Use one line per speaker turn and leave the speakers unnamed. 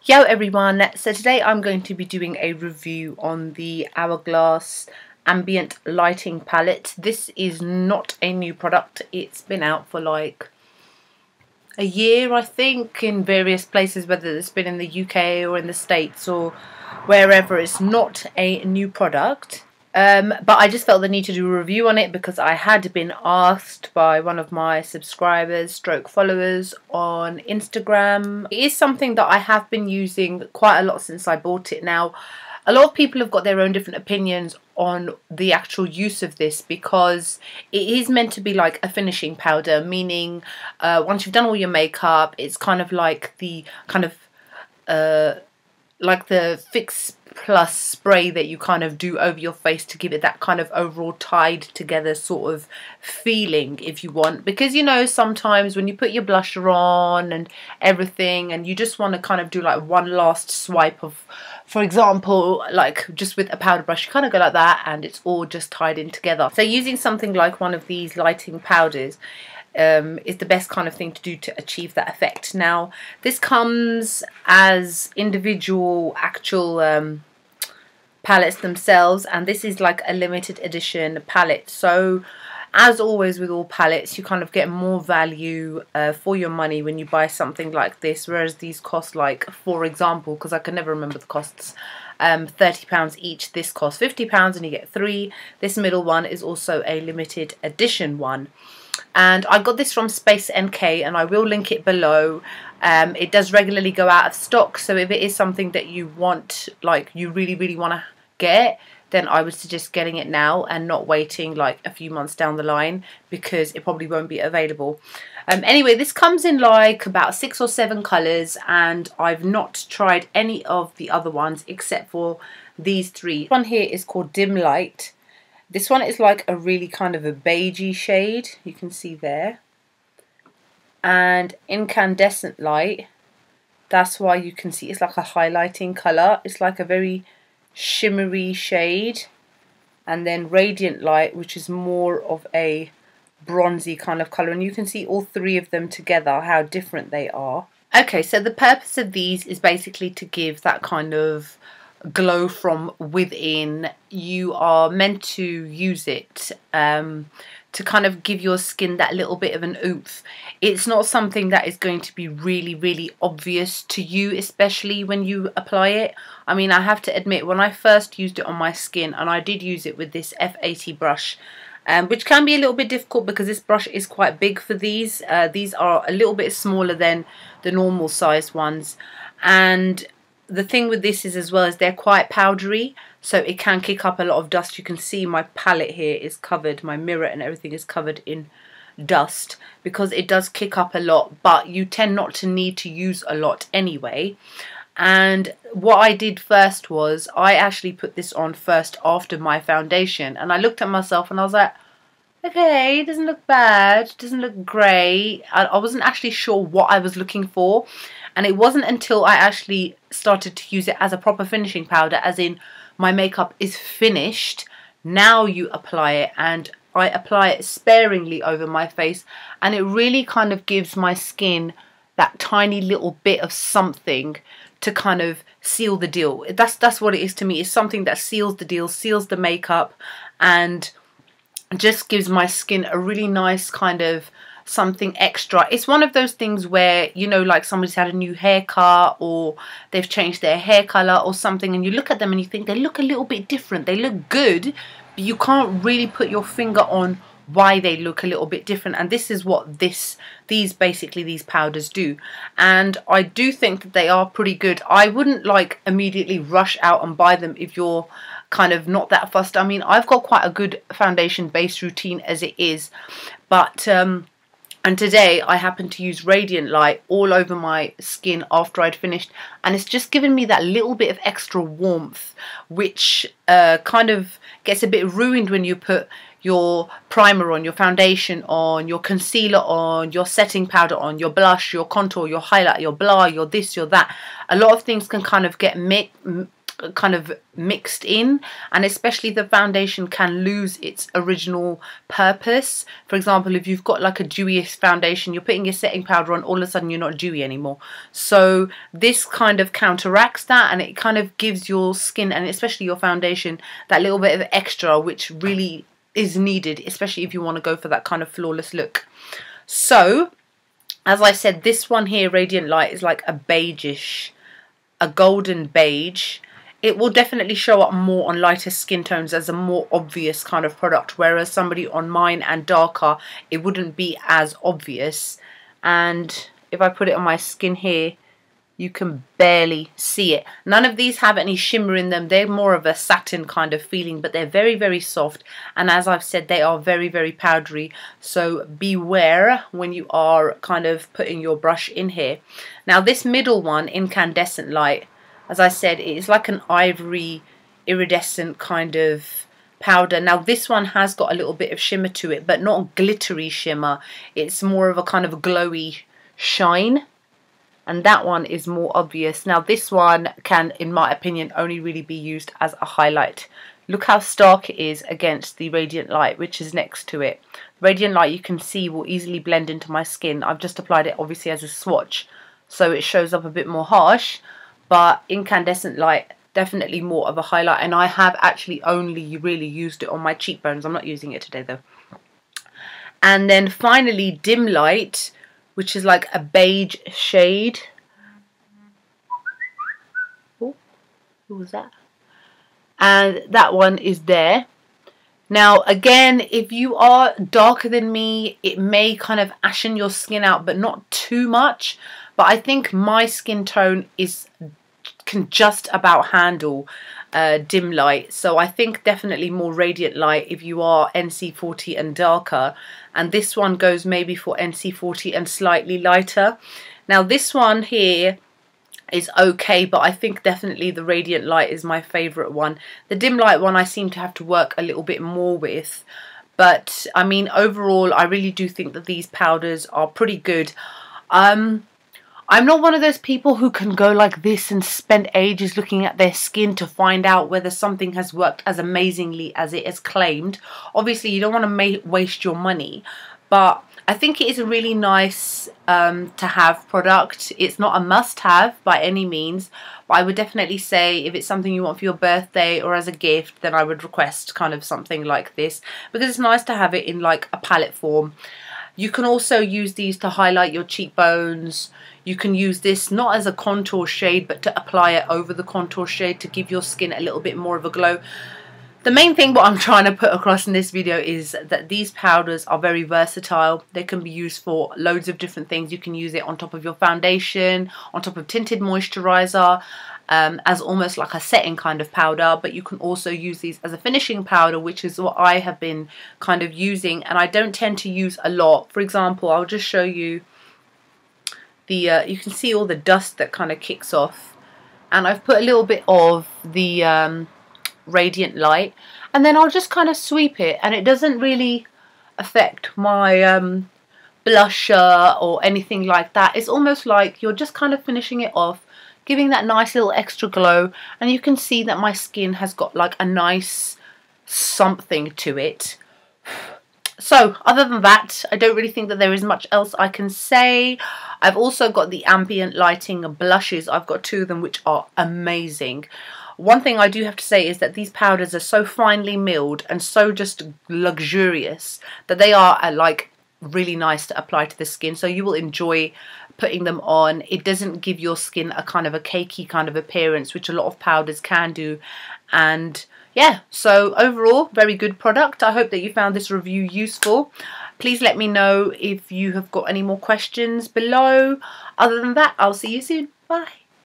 Yo everyone, so today I'm going to be doing a review on the Hourglass Ambient Lighting Palette. This is not a new product, it's been out for like a year I think in various places, whether it's been in the UK or in the States or wherever. It's not a new product. But I just felt the need to do a review on it because I had been asked by one of my subscribers stroke followers on Instagram. It is something that I have been using quite a lot since I bought it. Now, a lot of people have got their own different opinions on the actual use of this because it is meant to be like a finishing powder, meaning once you've done all your makeup, it's kind of like the like the Fix Plus spray that you kind of do over your face to give it that kind of overall tied together sort of feeling, if you want. Because you know, sometimes when you put your blusher on and everything and you just want to kind of do like one last swipe of, for example, like just with a powder brush, you kind of go like that and it's all just tied in together. So using something like one of these lighting powders is the best kind of thing to do to achieve that effect. Now, this comes as individual actual palettes themselves, and this is like a limited edition palette. So as always with all palettes, you kind of get more value for your money when you buy something like this, whereas these cost, like, for example, because I can never remember the costs, £30 each. This costs £50 and you get 3. This middle one is also a limited edition one. And I got this from Space NK, and I will link it below. It does regularly go out of stock, so if it is something that you want, like you really want to get, then I would suggest getting it now and not waiting like a few months down the line, because it probably won't be available. Anyway, this comes in like about 6 or 7 colours, and I've not tried any of the other ones except for these 3. This one here is called Dim Light. This one is like a really kind of a beigey shade, you can see there. And Incandescent Light, that's why you can see it's like a highlighting colour. It's like a very shimmery shade. And then Radiant Light, which is more of a bronzy kind of colour. And you can see all 3 of them together, how different they are. Okay, so the purpose of these is basically to give that kind of glow from within. You are meant to use it to kind of give your skin that little bit of an oomph. It's not something that is going to be really obvious to you, especially when you apply it. I mean, I have to admit, when I first used it on my skin, and I did use it with this F80 brush, which can be a little bit difficult because this brush is quite big for these. These are a little bit smaller than the normal sized ones, and the thing with this is as well as they're quite powdery, so it can kick up a lot of dust. You can see my palette here is covered, my mirror and everything is covered in dust because it does kick up a lot, but you tend not to need to use a lot anyway. And what I did first was I actually put this on first after my foundation, and I looked at myself and I was like, okay, it doesn't look bad, it doesn't look great. I wasn't actually sure what I was looking for, and it wasn't until I actually started to use it as a proper finishing powder, as in my makeup is finished, now you apply it, and I apply it sparingly over my face, and it really kind of gives my skin that tiny little bit of something to kind of seal the deal. That's what it is to me. It's something that seals the deal, seals the makeup, and just gives my skin a really nice kind of something extra. It's one of those things where, you know, like somebody's had a new haircut or they've changed their hair colour or something, and you look at them and you think they look a little bit different. They look good, but you can't really put your finger on why they look a little bit different, and this is what these powders do. And I do think that they are pretty good. I wouldn't like immediately rush out and buy them if you're kind of not that fussed. I mean, I've got quite a good foundation base routine as it is, but and today I happened to use Radiant Light all over my skin after I'd finished, and it's just given me that little bit of extra warmth, which kind of gets a bit ruined when you put your primer on, your foundation on, your concealer on, your setting powder on, your blush, your contour, your highlight, your blur, your this, your that. A lot of things can kind of get kind of mixed in, and especially the foundation can lose its original purpose. For example, if you've got like a dewiest foundation, you're putting your setting powder on, all of a sudden you're not dewy anymore. So this kind of counteracts that, and it kind of gives your skin, and especially your foundation, that little bit of extra which really is needed, especially if you want to go for that kind of flawless look. So as I said, this one here, Radiant Light, is like a beigeish, a golden beige. It will definitely show up more on lighter skin tones as a more obvious kind of product, whereas somebody on mine and darker, it wouldn't be as obvious. And if I put it on my skin here, you can barely see it. None of these have any shimmer in them. They're more of a satin kind of feeling, but they're very, very soft. And as I've said, they are very, very powdery. So beware when you are kind of putting your brush in here. Now this middle one, Incandescent Light, as I said, it is like an ivory iridescent kind of powder. Now this one has got a little bit of shimmer to it, but not glittery shimmer. It's more of a kind of glowy shine, and that one is more obvious. Now this one can, in my opinion, only really be used as a highlight. Look how stark it is against the Radiant Light, which is next to it. Radiant Light, you can see, will easily blend into my skin. I've just applied it obviously as a swatch, so it shows up a bit more harsh. But Incandescent Light, definitely more of a highlight, and I have actually only really used it on my cheekbones. I'm not using it today though. And then finally Dim Light, which is like a beige shade. Oh, who was that? And that one is there. Now again, if you are darker than me, it may kind of ashen your skin out, but not too much. But I think my skin tone can just about handle dim light. So I think definitely more Radiant Light if you are NC40 and darker. And this one goes maybe for NC40 and slightly lighter. Now this one here is okay, but I think definitely the Radiant Light is my favourite one. The dim light one I seem to have to work a little bit more with. But I mean, overall, I really do think that these powders are pretty good. I'm not one of those people who can go like this and spend ages looking at their skin to find out whether something has worked as amazingly as it is claimed. Obviously, you don't want to waste your money, but I think it is a really nice to have product. It's not a must-have by any means, but I would definitely say if it's something you want for your birthday or as a gift, then I would request kind of something like this, because it's nice to have it in like a palette form. You can also use these to highlight your cheekbones. You can use this not as a contour shade, but to apply it over the contour shade to give your skin a little bit more of a glow. The main thing what I'm trying to put across in this video is that these powders are very versatile. They can be used for loads of different things. You can use it on top of your foundation, on top of tinted moisturizer, as almost like a setting kind of powder, but you can also use these as a finishing powder, which is what I have been kind of using, and I don't tend to use a lot. For example, I'll just show you the you can see all the dust that kind of kicks off, and I've put a little bit of the Radiant Light, and then I'll just kind of sweep it, and it doesn't really affect my blusher or anything like that. It's almost like you're just kind of finishing it off, giving that nice little extra glow, and you can see that my skin has got like a nice something to it. So other than that, I don't really think that there is much else I can say. I've also got the Ambient lighting blushes. I've got two of them which are amazing. One thing I do have to say is that these powders are so finely milled and so just luxurious that they are like really nice to apply to the skin, so you will enjoy putting them on. It doesn't give your skin a kind of a cakey kind of appearance, which a lot of powders can do. And yeah, so overall, very good product. I hope that you found this review useful. Please let me know if you have got any more questions below. Other than that, I'll see you soon. Bye.